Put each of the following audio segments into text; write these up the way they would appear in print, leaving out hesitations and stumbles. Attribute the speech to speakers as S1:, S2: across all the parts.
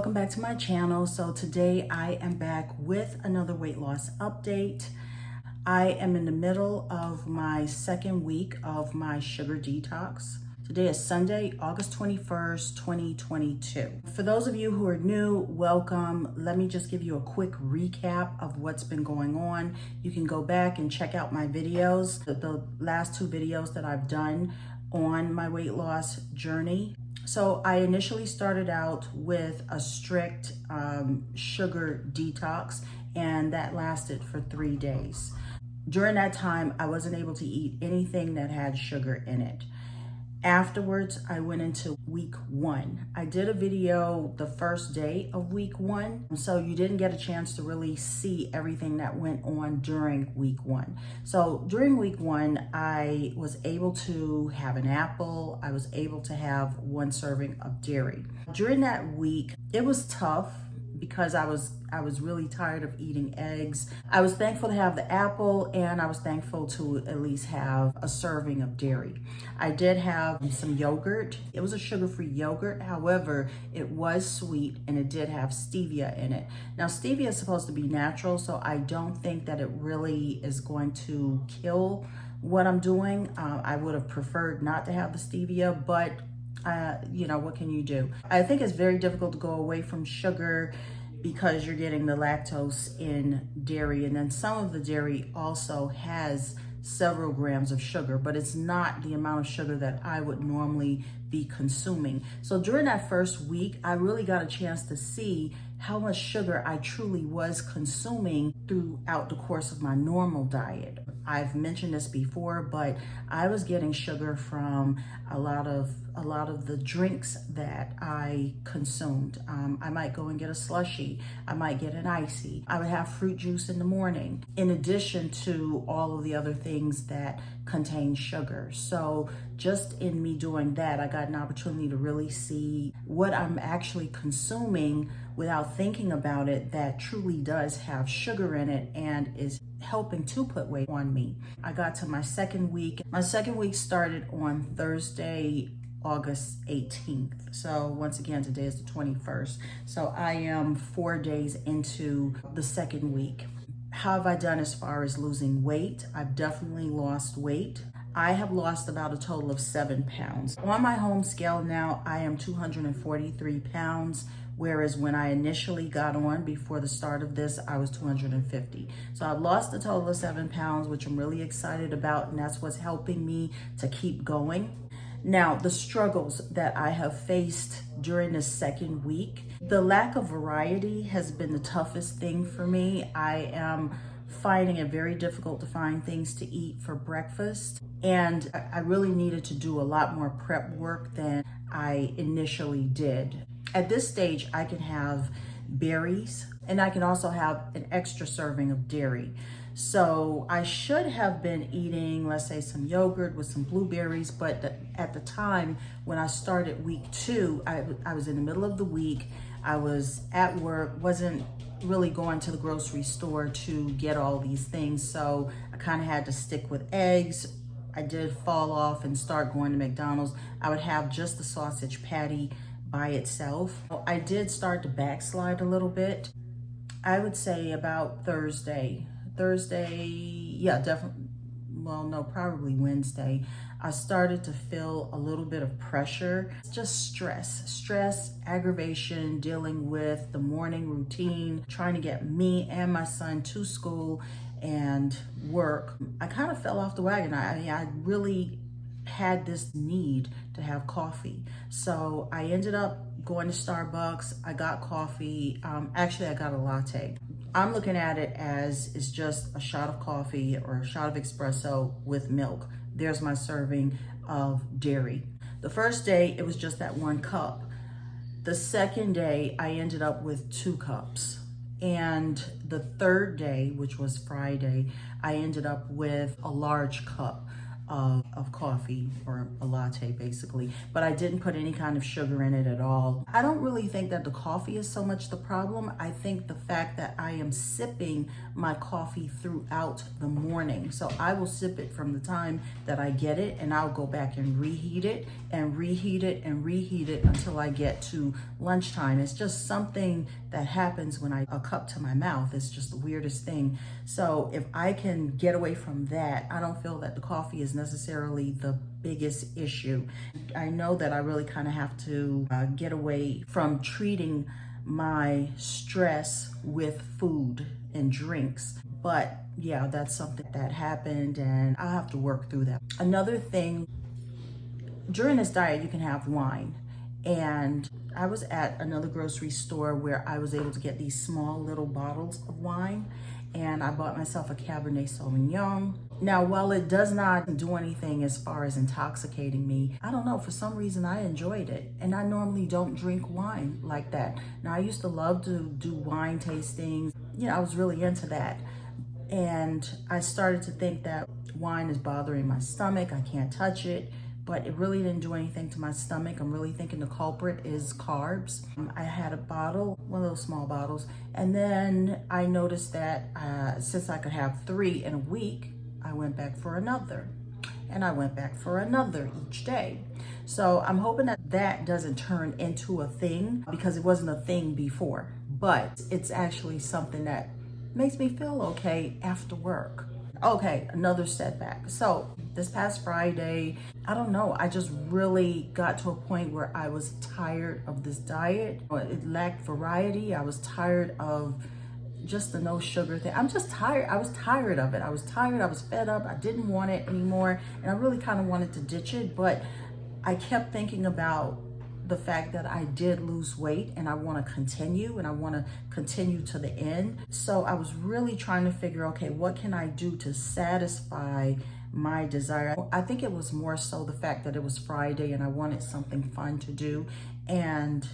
S1: welcome back to my channel. So today I am back with another weight loss update. I am in the middle of my second week of my sugar detox. Today is Sunday, August 21st, 2022. For those of you who are new, welcome. Let me just give you a quick recap of what's been going on. You can go back and check out my videos, the last two videos that I've done on my weight loss journey. So I initially started out with a strict sugar detox, and that lasted for 3 days. During that time, I wasn't able to eat anything that had sugar in it. Afterwards, I went into week 1. I did a video the first day of week 1, so you didn't get a chance to really see everything that went on during week 1. So during week 1, I was able to have an apple. I was able to have 1 serving of dairy. During that week, it was tough because I was really tired of eating eggs. I was thankful to have the apple, and I was thankful to at least have a serving of dairy. I did have some yogurt. It was a sugar-free yogurt. However, it was sweet and it did have stevia in it. Now, stevia is supposed to be natural, so I don't think that it really is going to kill what I'm doing. I would have preferred not to have the stevia, but you know, what can you do? I think it's very difficult to go away from sugar because you're getting the lactose in dairy, and then some of the dairy also has several grams of sugar, but it's not the amount of sugar that I would normally be consuming. So during that first week, I really got a chance to see how much sugar I truly was consuming throughout the course of my normal diet. I've mentioned this before, but I was getting sugar from a lot of the drinks that I consumed. I might go and get a slushie. I might get an icy. I would have fruit juice in the morning, in addition to all of the other things that contain sugar. So just in me doing that, I got an opportunity to really see what I'm actually consuming without thinking about it that truly does have sugar in it and is helping to put weight on me. I got to my second week. My second week started on Thursday, August 18th. So once again, today is the 21st. So I am 4 days into the second week. How have I done as far as losing weight? I've definitely lost weight. I have lost about a total of 7 pounds. On my home scale now, I am 243 pounds, whereas when I initially got on before the start of this, I was 250. So I've lost a total of 7 pounds, which I'm really excited about, and that's what's helping me to keep going. Now, the struggles that I have faced during this second week, the lack of variety has been the toughest thing for me. I am finding it very difficult to find things to eat for breakfast, and I really needed to do a lot more prep work than I initially did. At this stage, I can have berries, and I can also have an extra serving of dairy. So I should have been eating, let's say, some yogurt with some blueberries, but at the time when I started week 2, I was in the middle of the week. I was at work, wasn't really going to the grocery store to get all these things, so I kind of had to stick with eggs. I did fall off and start going to McDonald's. I would have just the sausage patty by itself. I did start to backslide a little bit. I would say about Thursday, yeah, definitely, well, no, probably Wednesday, I started to feel a little bit of pressure, just stress, aggravation, dealing with the morning routine, trying to get me and my son to school and work. I kind of fell off the wagon. I really had this need to have coffee. So I ended up going to Starbucks. I got coffee. Actually, I got a latte. I'm looking at it as it's just a shot of coffee or a shot of espresso with milk. There's my serving of dairy. The first day, it was just that 1 cup. The second day, I ended up with 2 cups. And the third day, which was Friday, I ended up with a large cup of coffee, or a latte basically, but I didn't put any kind of sugar in it at all. I don't really think that the coffee is so much the problem. I think the fact that I am sipping my coffee throughout the morning. So I will sip it from the time that I get it, and I'll go back and reheat it and reheat it and reheat it until I get to lunchtime. It's just something that happens when I a cup to my mouth. It's just the weirdest thing. So if I can get away from that, I don't feel that the coffee is necessarily the biggest issue. I know that I really kind of have to get away from treating my stress with food and drinks. But yeah, that's something that happened, and I'll have to work through that. Another thing, during this diet, you can have wine. And I was at another grocery store where I was able to get these small little bottles of wine, and I bought myself a Cabernet Sauvignon. Now, while it does not do anything as far as intoxicating me, I don't know, for some reason I enjoyed it. And I normally don't drink wine like that. Now, I used to love to do wine tastings. You know, I was really into that. And I started to think that wine is bothering my stomach. I can't touch it, but it really didn't do anything to my stomach. I'm really thinking the culprit is carbs. I had a bottle, one of those small bottles, and then I noticed that since I could have 3 in a week, I went back for another, and I went back for another each day. So I'm hoping that that doesn't turn into a thing, because it wasn't a thing before, but it's actually something that makes me feel okay after work. Okay, another setback. So this past Friday, I don't know, I just really got to a point where I was tired of this diet. It lacked variety. I was tired of just the no sugar thing. I'm just tired. I was tired of it. I was tired. I was fed up. I didn't want it anymore. And I really kind of wanted to ditch it, but I kept thinking about the fact that I did lose weight, and I want to continue, and I want to continue to the end. So I was really trying to figure, okay, what can I do to satisfy my desire? I think it was more so the fact that it was Friday and I wanted something fun to do, and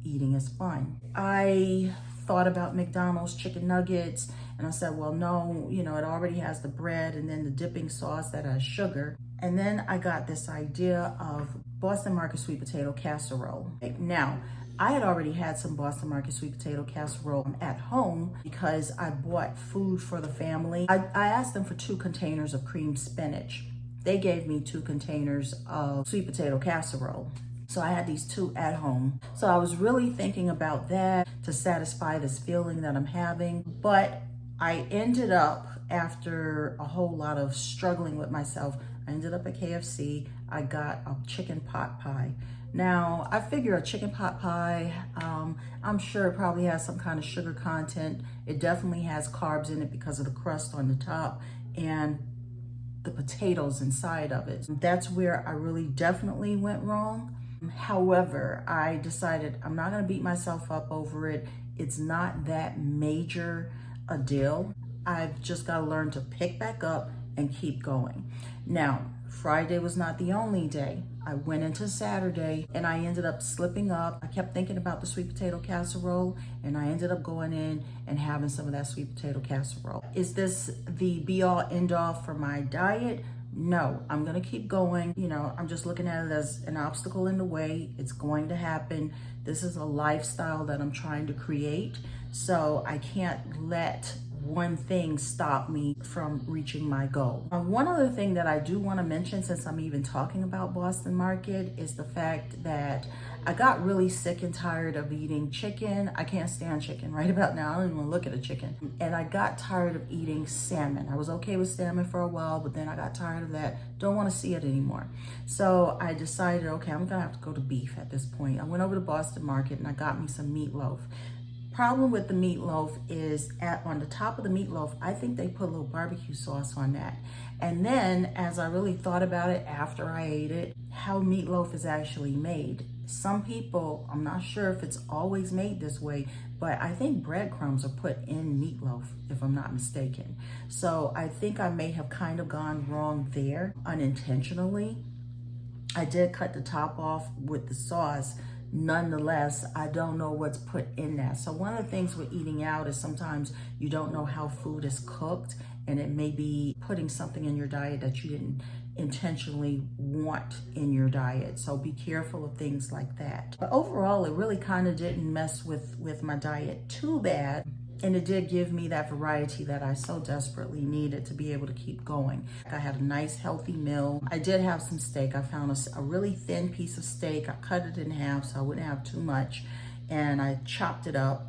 S1: eating is fun. I thought about McDonald's chicken nuggets, and I said, well, no, you know, it already has the bread and then the dipping sauce that has sugar. And then I got this idea of Boston Market sweet potato casserole. Now, I had already had some Boston Market sweet potato casserole at home because I bought food for the family. I asked them for 2 containers of creamed spinach. They gave me 2 containers of sweet potato casserole. So I had these 2 at home. So I was really thinking about that to satisfy this feeling that I'm having. But I ended up, after a whole lot of struggling with myself, I ended up at KFC. I got a chicken pot pie. Now, I figure a chicken pot pie, I'm sure it probably has some kind of sugar content. It definitely has carbs in it because of the crust on the top and the potatoes inside of it. That's where I really definitely went wrong. However, I decided I'm not going to beat myself up over it. It's not that major a deal. I've just got to learn to pick back up and keep going. Now, Friday was not the only day. I went into Saturday and I ended up slipping up. I kept thinking about the sweet potato casserole, and I ended up going in and having some of that sweet potato casserole. Is this the be all end all for my diet? No, I'm gonna keep going. You know, I'm just looking at it as an obstacle in the way. It's going to happen. This is a lifestyle that I'm trying to create. So I can't let one thing stop me from reaching my goal. One other thing that I do want to mention, since I'm even talking about Boston Market, is the fact that I got really sick and tired of eating chicken. I can't stand chicken right about now. I don't even want to look at a chicken. And I got tired of eating salmon. I was okay with salmon for a while, but then I got tired of that. Don't want to see it anymore. So I decided, okay, I'm gonna have to go to beef at this point. I went over to Boston Market and I got me some meatloaf. Problem with the meatloaf is on the top of the meatloaf, I think they put a little barbecue sauce on that. And then as I really thought about it after I ate it, how meatloaf is actually made. Some people, I'm not sure if it's always made this way, but I think breadcrumbs are put in meatloaf, if I'm not mistaken. So I think I may have kind of gone wrong there unintentionally. I did cut the top off with the sauce nonetheless, I don't know what's put in that. So one of the things with eating out is sometimes you don't know how food is cooked, and it may be putting something in your diet that you didn't intentionally want in your diet. So be careful of things like that. But overall, it really kind of didn't mess with my diet too bad. And it did give me that variety that I so desperately needed to be able to keep going. I had a nice healthy meal. I did have some steak. I found a really thin piece of steak. I cut it in half so I wouldn't have too much. And I chopped it up,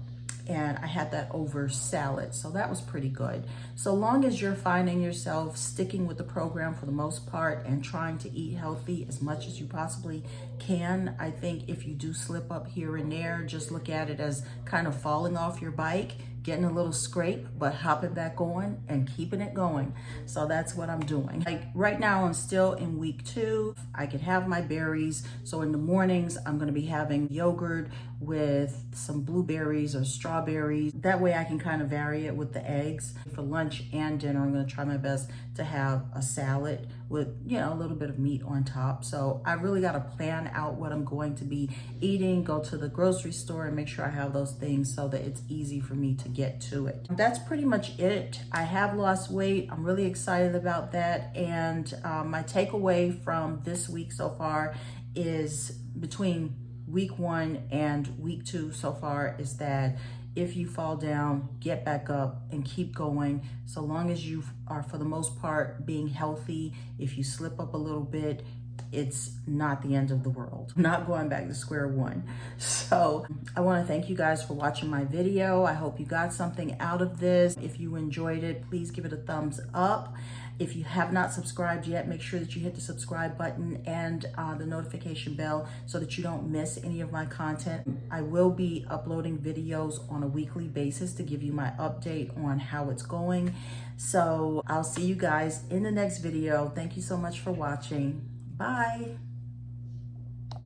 S1: and I had that over salad. So that was pretty good. So long as you're finding yourself sticking with the program for the most part and trying to eat healthy as much as you possibly can, I think if you do slip up here and there, just look at it as kind of falling off your bike, getting a little scrape, but hopping back on and keeping it going. So that's what I'm doing. Like right now, I'm still in week 2. I can have my berries. So in the mornings, I'm gonna be having yogurt with some blueberries or strawberries. That way I can kind of vary it with the eggs. For lunch and dinner, I'm gonna try my best to have a salad with, you know, a little bit of meat on top. So I really gotta plan out what I'm going to be eating, go to the grocery store and make sure I have those things so that it's easy for me to get to it. That's pretty much it. I have lost weight. I'm really excited about that. And my takeaway from this week so far is between week 1 and week 2 so far is that if you fall down, get back up and keep going. So long as you are, for the most part, being healthy, if you slip up a little bit, it's not the end of the world. I'm not going back to square one. So I want to thank you guys for watching my video. I hope you got something out of this. If you enjoyed it, please give it a thumbs up. If you have not subscribed yet, make sure that you hit the subscribe button and the notification bell so that you don't miss any of my content. I will be uploading videos on a weekly basis to give you my update on how it's going. So I'll see you guys in the next video. Thank you so much for watching. Bye.